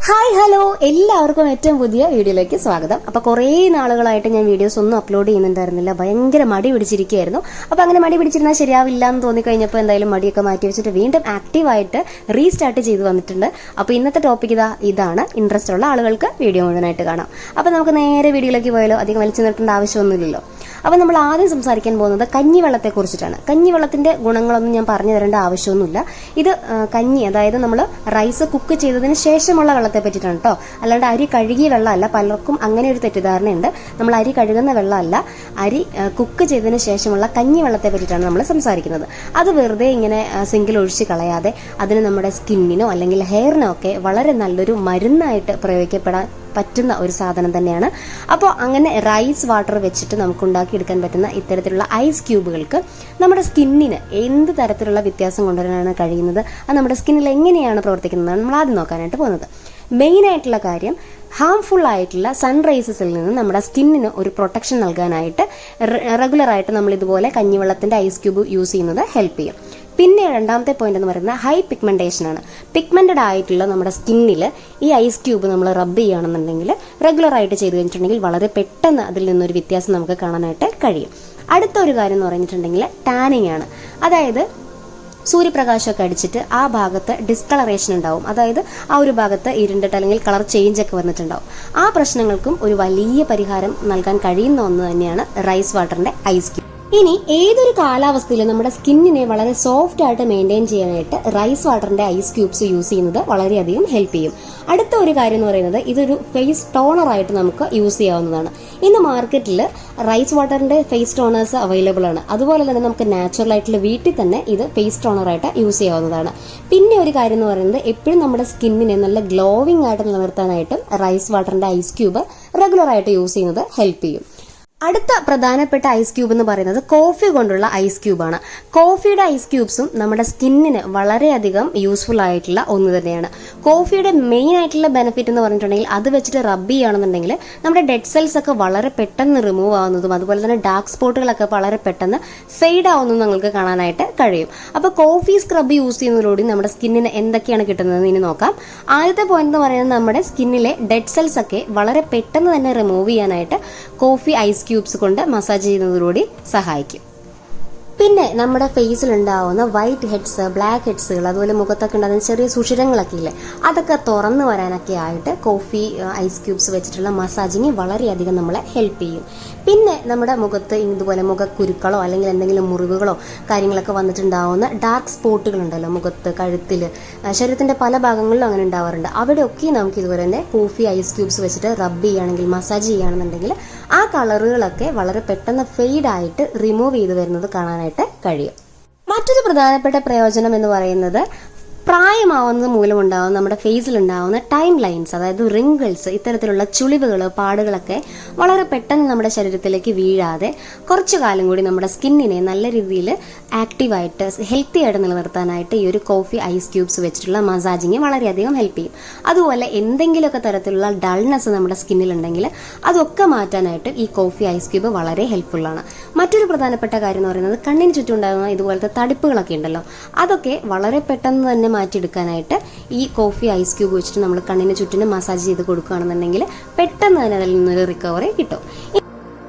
Hi hello എല്ലാവർക്കും ഏറ്റവും പുതിയ വീഡിയോയിലേക്ക് സ്വാഗതം. അപ്പോൾ കുറേ നാളുകളായിട്ട് ഞാൻ വീഡിയോസ് ഒന്നും അപ്ലോഡ് ചെയ്യുന്നുണ്ടായിരുന്നില്ല. ഭയങ്കര മടി പിടിച്ചിരിക്കുകയായിരുന്നു. അപ്പോൾ അങ്ങനെ മടി പിടിച്ചിരുന്നാൽ ശരിയാവില്ല എന്ന് തോന്നിക്കഴിഞ്ഞപ്പോൾ എന്തായാലും മടിയൊക്കെ മാറ്റി വെച്ചിട്ട് വീണ്ടും ആക്റ്റീവായിട്ട് റീസ്റ്റാർട്ട് ചെയ്ത് വന്നിട്ടുണ്ട്. അപ്പോൾ ഇന്നത്തെ ടോപ്പിക് ഇതാണ്. ഇൻട്രസ്റ്റ് ഉള്ള ആളുകൾക്ക് വീഡിയോ മുഴുവനായിട്ട് കാണാം. അപ്പോൾ നമുക്ക് നേരെ വീഡിയോയിലേക്ക് പോയാലോ? അധികം വലിച്ചു നിർത്തേണ്ട ആവശ്യമൊന്നുമില്ലല്ലോ. അപ്പോൾ നമ്മൾ ആദ്യം സംസാരിക്കാൻ പോകുന്നത് കഞ്ഞിവെള്ളത്തെ കുറിച്ചിട്ടാണ്. കഞ്ഞിവെള്ളത്തിന്റെ ഗുണങ്ങളൊന്നും ഞാൻ പറഞ്ഞു തരേണ്ട ആവശ്യമൊന്നുമില്ല. ഇത് കഞ്ഞി, അതായത് നമ്മൾ റൈസ് കുക്ക് ചെയ്തതിന് ശേഷമുള്ള വെള്ളത്തെ പറ്റിയിട്ടാണ് കേട്ടോ. അല്ലാണ്ട് അരി കഴുകിയ വെള്ളമല്ല. പലർക്കും അങ്ങനെ ഒരു തെറ്റിദ്ധാരണയുണ്ട്. നമ്മൾ അരി കഴുകുന്ന വെള്ളമല്ല, അരി കുക്ക് ചെയ്തതിന് ശേഷമുള്ള കഞ്ഞിവെള്ളത്തെ പറ്റിയിട്ടാണ് നമ്മൾ സംസാരിക്കുന്നത്. അത് വെറുതെ ഇങ്ങനെ സിങ്കിൽ ഒഴിച്ച് കളയാതെ അതിന് നമ്മുടെ സ്കിന്നിനോ അല്ലെങ്കിൽ ഹെയറിനോ ഒക്കെ വളരെ നല്ലൊരു മരുന്നായിട്ട് പ്രയോഗിക്കപ്പെടാൻ പറ്റുന്ന ഒരു സാധനം തന്നെയാണ്. അപ്പോൾ അങ്ങനെ റൈസ് വാട്ടർ വെച്ചിട്ട് നമുക്ക് ഉണ്ടാക്കിയെടുക്കാൻ പറ്റുന്ന ഇത്തരത്തിലുള്ള ഐസ് ക്യൂബുകൾക്ക് നമ്മുടെ സ്കിന്നിന് എന്ത് തരത്തിലുള്ള വ്യത്യാസം കൊണ്ടുവരാനാണ് കഴിയുന്നത്, അത് നമ്മുടെ സ്കിന്നിൽ എങ്ങനെയാണ് പ്രവർത്തിക്കുന്നതാണ് നമ്മൾ ആദ്യം നോക്കാനായിട്ട് പോകുന്നത്. മെയിനായിട്ടുള്ള കാര്യം, ഹാംഫുൾ ആയിട്ടുള്ള സൺറൈസസിൽ നിന്ന് നമ്മുടെ സ്കിന്നിന് ഒരു പ്രൊട്ടക്ഷൻ നൽകാനായിട്ട് റെഗുലറായിട്ട് നമ്മൾ ഇതുപോലെ കഞ്ഞിവെള്ളത്തിന്റെ ഐസ് ക്യൂബ് യൂസ് ചെയ്യുന്നത് ഹെൽപ്പ് ചെയ്യും. പിന്നെ രണ്ടാമത്തെ പോയിന്റ് എന്ന് പറയുന്നത് ഹൈ പിഗ്മെന്റേഷൻ ആണ്. പിഗ്മെന്റഡ് ആയിട്ടുള്ള നമ്മുടെ സ്കിന്നിൽ ഈ ഐസ് ക്യൂബ് നമ്മൾ റബ്ബ് ചെയ്യുകയാണെന്നുണ്ടെങ്കിൽ, റെഗുലറായിട്ട് ചെയ്ത് കഴിഞ്ഞിട്ടുണ്ടെങ്കിൽ വളരെ പെട്ടെന്ന് അതിൽ നിന്നൊരു വ്യത്യാസം നമുക്ക് കാണാനായിട്ട് കഴിയും. അടുത്ത ഒരു കാര്യം എന്ന് പറഞ്ഞിട്ടുണ്ടെങ്കിൽ ടാനിങ് ആണ്. അതായത് സൂര്യപ്രകാശമൊക്കെ അടിച്ചിട്ട് ആ ഭാഗത്ത് ഡിസ്കളറേഷൻ ഉണ്ടാവും. അതായത് ആ ഒരു ഭാഗത്ത് ഇരുണ്ടിട്ട് അല്ലെങ്കിൽ കളർ ചേഞ്ച് ഒക്കെ വന്നിട്ടുണ്ടാവും. ആ പ്രശ്നങ്ങൾക്കും ഒരു വലിയ പരിഹാരം നൽകാൻ കഴിയുന്ന ഒന്ന് തന്നെയാണ് റൈസ് വാട്ടറിന്റെ ഐസ് ക്യൂബ്. ഇനി ഏതൊരു കാലാവസ്ഥയിലും നമ്മുടെ സ്കിന്നിനെ വളരെ സോഫ്റ്റ് ആയിട്ട് മെയിൻറ്റെയിൻ ചെയ്യാനായിട്ട് റൈസ് വാട്ടറിന്റെ ഐസ് ക്യൂബ്സ് യൂസ് ചെയ്യുന്നത് വളരെയധികം ഹെൽപ്പ് ചെയ്യും. അടുത്ത ഒരു കാര്യം എന്ന് പറയുന്നത്, ഇതൊരു ഫേസ് ടോണർ ആയിട്ട് നമുക്ക് യൂസ് ചെയ്യാവുന്നതാണ്. ഇന്ന് മാർക്കറ്റിൽ റൈസ് വാട്ടറിന്റെ ഫേസ് ടോണേഴ്സ് അവൈലബിൾ ആണ്. അതുപോലെ തന്നെ നമുക്ക് നാച്ചുറൽ ആയിട്ടുള്ള വീട്ടിൽ തന്നെ ഇത് ഫേസ് ടോണർ ആയിട്ട് യൂസ് ചെയ്യാവുന്നതാണ്. പിന്നെ ഒരു കാര്യം എന്ന് പറയുന്നത്, എപ്പോഴും നമ്മുടെ സ്കിന്നിനെ നല്ല ഗ്ലോവിംഗ് ആയിട്ട് നിലനിർത്താനായിട്ടും റൈസ് വാട്ടറിന്റെ ഐസ് ക്യൂബ് റെഗുലർ ആയിട്ട് യൂസ് ചെയ്യുന്നത് ഹെൽപ്പ് ചെയ്യും. അടുത്ത പ്രധാനപ്പെട്ട ഐസ് ക്യൂബ് എന്ന് പറയുന്നത് കോഫി കൊണ്ടുള്ള ഐസ് ക്യൂബാണ്. കോഫിയുടെ ഐസ് ക്യൂബ്സും നമ്മുടെ സ്കിന്നിന് വളരെയധികം യൂസ്ഫുൾ ആയിട്ടുള്ള ഒന്ന് തന്നെയാണ്. കോഫിയുടെ മെയിൻ ആയിട്ടുള്ള ബെനിഫിറ്റ് എന്ന് പറഞ്ഞിട്ടുണ്ടെങ്കിൽ, അത് വെച്ചിട്ട് റബ്ബ് ചെയ്യുകയാണെന്നുണ്ടെങ്കിൽ നമ്മുടെ ഡെഡ് സെൽസ് ഒക്കെ വളരെ പെട്ടെന്ന് റിമൂവ് ആവുന്നതും അതുപോലെ തന്നെ ഡാർക്ക് സ്പോട്ടുകളൊക്കെ വളരെ പെട്ടെന്ന് ഫെയ്ഡ് ആവുന്നതും നിങ്ങൾക്ക് കാണാനായിട്ട് കഴിയും. അപ്പോൾ കോഫി സ്ക്രബ് യൂസ് ചെയ്യുന്നതിലൂടെ നമ്മുടെ സ്കിന്നിന് എന്തൊക്കെയാണ് കിട്ടുന്നതെന്ന് ഇനി നോക്കാം. ആദ്യത്തെ പോയിന്റ് എന്ന് പറയുന്നത്, നമ്മുടെ സ്കിന്നിലെ ഡെഡ് സെൽസ് ഒക്കെ വളരെ പെട്ടെന്ന് തന്നെ റിമൂവ് ചെയ്യാനായിട്ട് കോഫി ഐസ് ക്യൂബ്സ് കൊണ്ട് മസാജ് ചെയ്യുന്നതിലൂടെ സഹായിക്കും. പിന്നെ നമ്മുടെ ഫേസിൽ ഉണ്ടാവുന്ന വൈറ്റ് ഹെഡ്സ്, ബ്ലാക്ക് ഹെഡ്സുകൾ, അതുപോലെ മുഖത്തൊക്കെ ഉണ്ടാകുന്ന ചെറിയ സുഷിരങ്ങളൊക്കെ ഇല്ലേ, അതൊക്കെ തുറന്നു വരാനൊക്കെ ആയിട്ട് കോഫി ഐസ് ക്യൂബ്സ് വെച്ചിട്ടുള്ള മസാജിങ് വളരെയധികം നമ്മളെ ഹെൽപ്പ് ചെയ്യും. പിന്നെ നമ്മുടെ മുഖത്ത് ഇതുപോലെ മുഖക്കുരുക്കളോ അല്ലെങ്കിൽ എന്തെങ്കിലും മുറിവുകളോ കാര്യങ്ങളൊക്കെ വന്നിട്ടുണ്ടാവുന്ന ഡാർക്ക് സ്പോട്ടുകൾ ഉണ്ടല്ലോ മുഖത്ത്, കഴുത്തിൽ, ശരീരത്തിന്റെ പല ഭാഗങ്ങളിലും അങ്ങനെ ഉണ്ടാവാറുണ്ട്. അവിടെയൊക്കെ നമുക്ക് ഇതുപോലെ തന്നെ കോഫി ഐസ് ക്യൂബ്സ് വെച്ചിട്ട് റബ്ബ് ചെയ്യുകയാണെങ്കിൽ, മസാജ് ചെയ്യുകയാണെന്നുണ്ടെങ്കിൽ ആ കളറുകളൊക്കെ വളരെ പെട്ടെന്ന് ഫെയ്ഡ് ആയിട്ട് റിമൂവ് ചെയ്ത് വരുന്നത് കാണാനായിട്ട് കഴിയും. മറ്റൊരു പ്രധാനപ്പെട്ട പ്രയോജനം എന്ന് പറയുന്നത്, പ്രായമാവുന്നത് മൂലമുണ്ടാവുന്ന നമ്മുടെ ഫേസിൽ ഉണ്ടാവുന്ന ടൈം ലൈൻസ്, അതായത് റിങ്കിൾസ്, ഇത്തരത്തിലുള്ള ചുളിവുകൾ, പാടുകളൊക്കെ വളരെ പെട്ടെന്ന് നമ്മുടെ ശരീരത്തിലേക്ക് വീഴാതെ കുറച്ചു കാലം കൂടി നമ്മുടെ സ്കിന്നിനെ നല്ല രീതിയിൽ ആക്റ്റീവായിട്ട് ഹെൽത്തി ആയിട്ട് നിലനിർത്താനായിട്ട് ഈ ഒരു കോഫി ഐസ് ക്യൂബ്സ് വെച്ചിട്ടുള്ള മസാജിങ് വളരെയധികം ഹെൽപ്പ് ചെയ്യും. അതുപോലെ എന്തെങ്കിലുമൊക്കെ തരത്തിലുള്ള ഡൾനെസ് നമ്മുടെ സ്കിന്നിലുണ്ടെങ്കിൽ അതൊക്കെ മാറ്റാനായിട്ട് ഈ കോഫി ഐസ് ക്യൂബ് വളരെ ഹെൽപ്ഫുള്ളാണ്. മറ്റൊരു പ്രധാനപ്പെട്ട കാര്യം എന്ന് പറയുന്നത്, കണ്ണിന് ചുറ്റും ഉണ്ടാകുന്ന ഇതുപോലത്തെ തടിപ്പുകളൊക്കെ ഉണ്ടല്ലോ, അതൊക്കെ വളരെ പെട്ടെന്ന് തന്നെ മാറ്റിയെടുക്കാനായിട്ട് ഈ കോഫി ഐസ് ക്യൂബ് വെച്ചിട്ട് നമ്മൾ കണ്ണിന് ചുറ്റിനും മസാജ് ചെയ്ത് കൊടുക്കുകയാണെന്നുണ്ടെങ്കിൽ പെട്ടെന്ന് തന്നെ അതിൽ നിന്നൊരു റിക്കവറി കിട്ടും.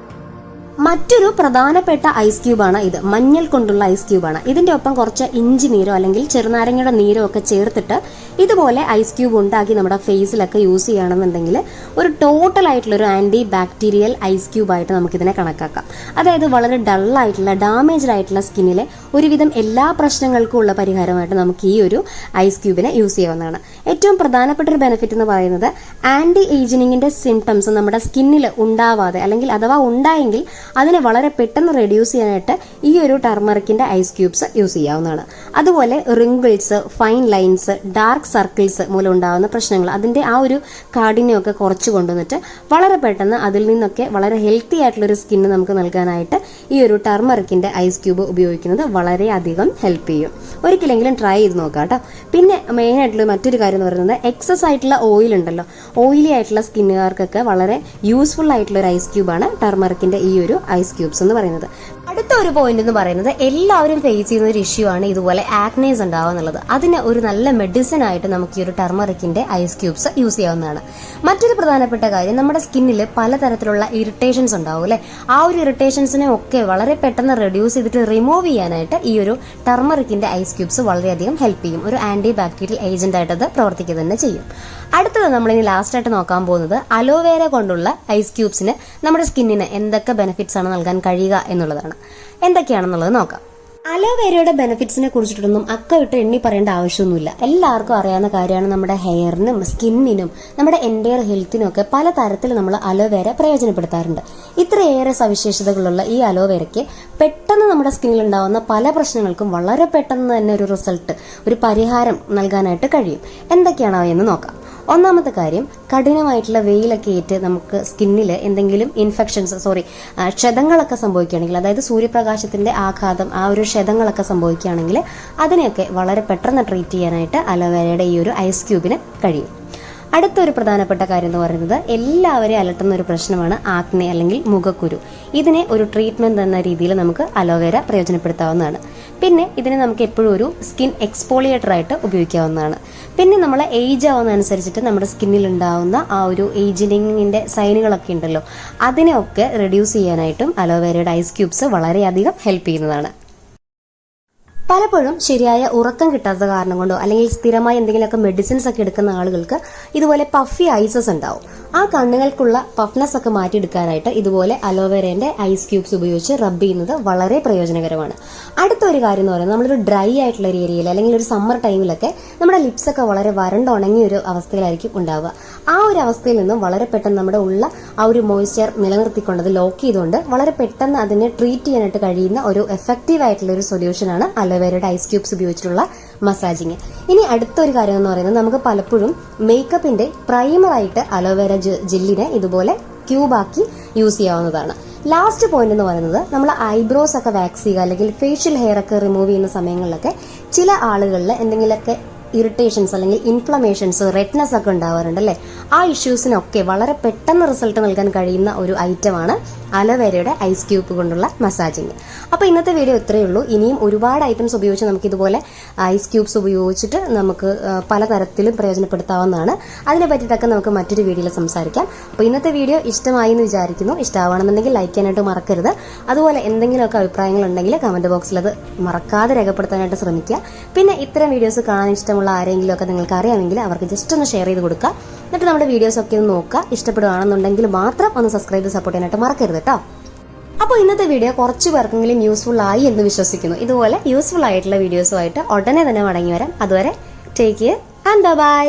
മറ്റൊരു പ്രധാനപ്പെട്ട ഐസ് ക്യൂബാണ് ഇത്. മഞ്ഞൾ കൊണ്ടുള്ള ഐസ് ക്യൂബാണ്. ഇതിന്റെ ഒപ്പം കുറച്ച് ഇഞ്ചി നീരോ അല്ലെങ്കിൽ ചെറുനാരങ്ങയുടെ നീരോ ഒക്കെ ചേർത്തിട്ട് ഇതുപോലെ ഐസ് ക്യൂബ് ഉണ്ടാക്കി നമ്മുടെ ഫേസിലൊക്കെ യൂസ് ചെയ്യുകയാണെന്നുണ്ടെങ്കിൽ ഒരു ടോട്ടൽ ആയിട്ടുള്ള ഒരു ആന്റി ബാക്ടീരിയൽ ഐസ് ക്യൂബായിട്ട് നമുക്കിതിനെ കണക്കാക്കാം. അതായത് വളരെ ഡള്ളായിട്ടുള്ള, ഡാമേജ്ഡ് ആയിട്ടുള്ള സ്കിന്നിലെ ഒരുവിധം എല്ലാ പ്രശ്നങ്ങൾക്കും ഉള്ള പരിഹാരമായിട്ട് നമുക്ക് ഈ ഒരു ഐസ് ക്യൂബിനെ യൂസ് ചെയ്യാവുന്നതാണ്. ഏറ്റവും പ്രധാനപ്പെട്ട ഒരു ബെനിഫിറ്റ് എന്ന് പറയുന്നത്, ആന്റി ഏജിനിങ്ങിന്റെ സിംറ്റംസ് നമ്മുടെ സ്കിന്നിൽ ഉണ്ടാവാതെ, അല്ലെങ്കിൽ അഥവാ ഉണ്ടായെങ്കിൽ അതിനെ വളരെ പെട്ടെന്ന് റെഡ്യൂസ് ചെയ്യാനായിട്ട് ഈ ഒരു ടർമറിക്കിന്റെ ഐസ് ക്യൂബ്സ് യൂസ് ചെയ്യാവുന്നതാണ്. അതുപോലെ wrinkles, fine lines, dark circles മൂലം ഉണ്ടാകുന്ന പ്രശ്നങ്ങൾ, അതിന്റെ ആ ഒരു കാഠിന്യമൊക്കെ കുറച്ച് കൊണ്ടുവന്നിട്ട് വളരെ പെട്ടെന്ന് അതിൽ നിന്നൊക്കെ വളരെ ഹെൽത്തി ആയിട്ടുള്ളൊരു സ്കിന്ന് നമുക്ക് നൽകാനായിട്ട് ഈ ഒരു ടർമറിക്കിന്റെ ഐസ് ക്യൂബ് ഉപയോഗിക്കുന്നത് വളരെയധികം ഹെൽപ്പ് ചെയ്യും. ഒരിക്കലെങ്കിലും ട്രൈ ചെയ്ത് നോക്കാം കേട്ടോ. പിന്നെ മെയിൻ ആയിട്ടുള്ള മറ്റൊരു കാര്യം എന്ന് പറയുന്നത്, എക്സസ് ആയിട്ടുള്ള ഓയിൽ ഉണ്ടല്ലോ, ഓയിലി ആയിട്ടുള്ള സ്കിന്നുകാർക്കൊക്കെ വളരെ യൂസ്ഫുൾ ആയിട്ടുള്ള ഒരു ഐസ് ക്യൂബാണ് ടർമറിക്കിന്റെ ഈ ഒരു ഐസ് ക്യൂബ്സ് എന്ന് പറയുന്നത്. അടുത്ത ഒരു പോയിന്റ് എന്ന് പറയുന്നത് എല്ലാവരും ഫേസ് ചെയ്യുന്ന ഒരു ഇഷ്യൂ ആണ് ഇതുപോലെ ആക്നേസ് ഉണ്ടാവുക എന്നുള്ളത്. അതിന് ഒരു നല്ല മെഡിസിൻ ആയിട്ട് നമുക്ക് ഈ ഒരു ടർമറിക്കിന്റെ ഐസ് ക്യൂബ്സ് യൂസ് ചെയ്യാവുന്നതാണ്. മറ്റൊരു പ്രധാനപ്പെട്ട കാര്യം, നമ്മുടെ സ്കിന്നിൽ പലതരത്തിലുള്ള ഇറിറ്റേഷൻസ് ഉണ്ടാവും അല്ലെ. ആ ഒരു ഇറിറ്റേഷൻസിനെ ഒക്കെ വളരെ പെട്ടെന്ന് റെഡ്യൂസ് ചെയ്തിട്ട് റിമൂവ് ചെയ്യാനായിട്ട് ഈ ഒരു ടർമറിക്കിന്റെ ഐസ് ക്യൂബ്സ് വളരെയധികം ഹെൽപ്പ് ചെയ്യും. ഒരു ആന്റി ബാക്ടീരിയൽ ഏജന്റ് ആയിട്ട് അത് പ്രവർത്തിക്കുക തന്നെ ചെയ്യും. അടുത്തത് നമ്മളിനി ലാസ്റ്റ് ആയിട്ട് നോക്കാൻ പോകുന്നത് അലോവേര കൊണ്ടുള്ള ഐസ് ക്യൂബ്സിന് നമ്മുടെ സ്കിന്നിന് എന്തൊക്കെ ബെനിഫിറ്റ്സ് ആണ് നൽകാൻ കഴിയുക എന്നുള്ളതാണ്. എന്തൊക്കെയാണെന്നുള്ളത് നോക്കാം. അലോവേരയുടെ ബെനിഫിറ്റ്സിനെ കുറിച്ചിട്ടൊന്നും അക്കമിട്ട് എണ്ണി പറയേണ്ട ആവശ്യമൊന്നുമില്ല. എല്ലാവർക്കും അറിയാവുന്ന കാര്യമാണ്. നമ്മുടെ ഹെയറിനും സ്കിന്നിനും നമ്മുടെ എൻറ്റയർ ഹെൽത്തിനും ഒക്കെ പല തരത്തിൽ നമ്മൾ അലോവേര പ്രയോജനപ്പെടുത്താറുണ്ട്. ഇത്രയേറെ സവിശേഷതകളുള്ള ഈ അലോവേരയ്ക്ക് പെട്ടെന്ന് നമ്മുടെ സ്കിന്നിൽ ഉണ്ടാവുന്ന പല പ്രശ്നങ്ങൾക്കും വളരെ പെട്ടെന്ന് തന്നെ ഒരു റിസൾട്ട്, ഒരു പരിഹാരം നൽകാനായിട്ട് കഴിയും. എന്തൊക്കെയാണോ എന്ന് നോക്കാം. ഒന്നാമത്തെ കാര്യം, കഠിനമായിട്ടുള്ള വെയിലൊക്കെ ഏറ്റ് നമുക്ക് സ്കിന്നിൽ എന്തെങ്കിലും ക്ഷതങ്ങളൊക്കെ സംഭവിക്കുകയാണെങ്കിൽ, അതായത് സൂര്യപ്രകാശത്തിന്റെ ആഘാതം, ആ ഒരു ക്ഷതങ്ങളൊക്കെ സംഭവിക്കുകയാണെങ്കിൽ അതിനെയൊക്കെ വളരെ പെട്ടെന്ന് ട്രീറ്റ് ചെയ്യാനായിട്ട് അലോവേരയുടെ ഈ ഒരു ഐസ് ക്യൂബിന് കഴിയും. അടുത്തൊരു പ്രധാനപ്പെട്ട കാര്യം എന്ന് പറയുന്നത്, എല്ലാവരെയും അലട്ടുന്ന ഒരു പ്രശ്നമാണ് ആക്നെ അല്ലെങ്കിൽ മുഖക്കുരു. ഇതിനെ ഒരു ട്രീറ്റ്മെന്റ് എന്ന രീതിയിൽ നമുക്ക് അലോവേര പ്രയോജനപ്പെടുത്താവുന്നതാണ്. പിന്നെ ഇതിനെ നമുക്ക് എപ്പോഴും ഒരു സ്കിൻ എക്സ്പോളിയേറ്റർ ആയിട്ട് ഉപയോഗിക്കാവുന്നതാണ്. പിന്നെ നമ്മൾ ഏജ് ആവുന്നതനുസരിച്ചിട്ട് നമ്മുടെ സ്കിന്നിൽ ഉണ്ടാവുന്ന ആ ഒരു ഏജിങ്ങിന്റെ സൈനുകളൊക്കെ ഉണ്ടല്ലോ, അതിനെയൊക്കെ റെഡ്യൂസ് ചെയ്യാനായിട്ടും അലോവേരയുടെ ഐസ് ക്യൂബ്സ് വളരെയധികം ഹെൽപ്പ് ചെയ്യുന്നതാണ്. പലപ്പോഴും ശരിയായ ഉറക്കം കിട്ടാത്ത കാരണം കൊണ്ടോ അല്ലെങ്കിൽ സ്ഥിരമായി എന്തെങ്കിലുമൊക്കെ മെഡിസിൻസ് ഒക്കെ എടുക്കുന്ന ആളുകൾക്ക് ഇതുപോലെ പഫി ഐസസ് ഉണ്ടാവും. ആ കണ്ണുകൾക്കുള്ള പഫ്നെസ് ഒക്കെ മാറ്റിയെടുക്കാനായിട്ട് ഇതുപോലെ അലോവേരന്റെ ഐസ് ക്യൂബ്സ് ഉപയോഗിച്ച് റബ്ബ് ചെയ്യുന്നത് വളരെ പ്രയോജനകരമാണ്. അടുത്തൊരു കാര്യം എന്ന് പറയുന്നത്, നമ്മളൊരു ഡ്രൈ ആയിട്ടുള്ള ഒരു ഏരിയയിൽ അല്ലെങ്കിൽ ഒരു സമ്മർ ടൈമിലൊക്കെ നമ്മുടെ ലിപ്സ് ഒക്കെ വളരെ വരണ്ടുണങ്ങിയ ഒരു അവസ്ഥയിലായിരിക്കും ഉണ്ടാവുക. ആ ഒരു അവസ്ഥയിൽ നിന്നും വളരെ പെട്ടെന്ന് നമ്മുടെ ഉള്ള ആ ഒരു മോയ്സ്ചർ നിലനിർത്തിക്കൊണ്ട് അത് ലോക്ക് ചെയ്തുകൊണ്ട് വളരെ പെട്ടെന്ന് അതിനെ ട്രീറ്റ് ചെയ്യാനായിട്ട് കഴിയുന്ന ഒരു എഫക്റ്റീവ് ആയിട്ടുള്ള ഒരു സൊല്യൂഷനാണ് അലോവേരയുടെ ഐസ് ക്യൂബ്സ് ഉപയോഗിച്ചിട്ടുള്ള മസാജിങ്. ഇനി അടുത്തൊരു കാര്യം എന്ന് പറയുന്നത്, നമുക്ക് പലപ്പോഴും മേക്കപ്പിന്റെ പ്രൈമറായിട്ട് അലോവേര ജെല്ലിനെ ഇതുപോലെ ക്യൂബാക്കി യൂസ് ചെയ്യാവുന്നതാണ്. ലാസ്റ്റ് പോയിന്റ് എന്ന് പറയുന്നത്, നമ്മൾ ഐബ്രോസ് ഒക്കെ വാക്സ് ചെയ്യുക അല്ലെങ്കിൽ ഫേഷ്യൽ ഹെയർ ഒക്കെ റിമൂവ് ചെയ്യുന്ന സമയങ്ങളിലൊക്കെ ചില ആളുകളിൽ എന്തെങ്കിലുമൊക്കെ ഇറിറ്റേഷൻസ് അല്ലെങ്കിൽ ഇൻഫ്ലമേഷൻസ്, റെഡ്നെസ് ഒക്കെ ഉണ്ടാവാറുണ്ട് അല്ലേ. ആ ഇഷ്യൂസിനൊക്കെ വളരെ പെട്ടെന്ന് റിസൾട്ട് നൽകാൻ കഴിയുന്ന ഒരു ഐറ്റമാണ് അലോവേരയുടെ ഐസ് ക്യൂബ് കൊണ്ടുള്ള മസാജിങ്. അപ്പോൾ ഇന്നത്തെ വീഡിയോ ഇത്രയേ ഉള്ളൂ. ഇനിയും ഒരുപാട് ഐറ്റംസ് ഉപയോഗിച്ച് നമുക്ക് ഇതുപോലെ ഐസ് ക്യൂബ്സ് ഉപയോഗിച്ചിട്ട് നമുക്ക് പലതരത്തിലും പ്രയോജനപ്പെടുത്താവുന്നതാണ്. അതിനെ പറ്റിയിട്ടൊക്കെ നമുക്ക് മറ്റൊരു വീഡിയോയിൽ സംസാരിക്കാം. അപ്പോൾ ഇന്നത്തെ വീഡിയോ ഇഷ്ടമായി എന്ന് വിചാരിക്കുന്നു. ഇഷ്ടമാണെന്നുണ്ടെങ്കിൽ ലൈക്ക് ചെയ്യാനായിട്ട് മറക്കരുത്. അതുപോലെ എന്തെങ്കിലുമൊക്കെ അഭിപ്രായങ്ങളുണ്ടെങ്കിൽ കമന്റ് ബോക്സിൽ അത് മറക്കാതെ രേഖപ്പെടുത്താനായിട്ട് ശ്രമിക്കുക. പിന്നെ ഇത്തരം വീഡിയോസ് കാണാൻ ഇഷ്ടമുള്ള ആരെങ്കിലും ഒക്കെ നിങ്ങൾക്ക് അറിയാമെങ്കിൽ അവർക്ക് ജസ്റ്റ് ഒന്ന് ഷെയർ ചെയ്ത് കൊടുക്കുക. എന്നിട്ട് നമ്മുടെ വീഡിയോസ് ഒക്കെ ഒന്ന് നോക്കുക. ഇഷ്ടപ്പെടുകയാണെന്നുണ്ടെങ്കിൽ മാത്രം ഒന്ന് സബ്സ്ക്രൈബ് ചെയ്ത് സപ്പോർട്ട് ചെയ്യാനായിട്ട് മറക്കരുത് കേട്ടോ. അപ്പോൾ ഇന്നത്തെ വീഡിയോ കുറച്ച് പേർക്കെങ്കിലും യൂസ്ഫുൾ ആയി എന്ന് വിശ്വസിക്കുന്നു. ഇതുപോലെ യൂസ്ഫുൾ ആയിട്ടുള്ള വീഡിയോസുമായിട്ട് ഉടനെ തന്നെ മടങ്ങി വരാം. അതുവരെ ടേക്ക് കെയർ ആൻഡ് ബൈ.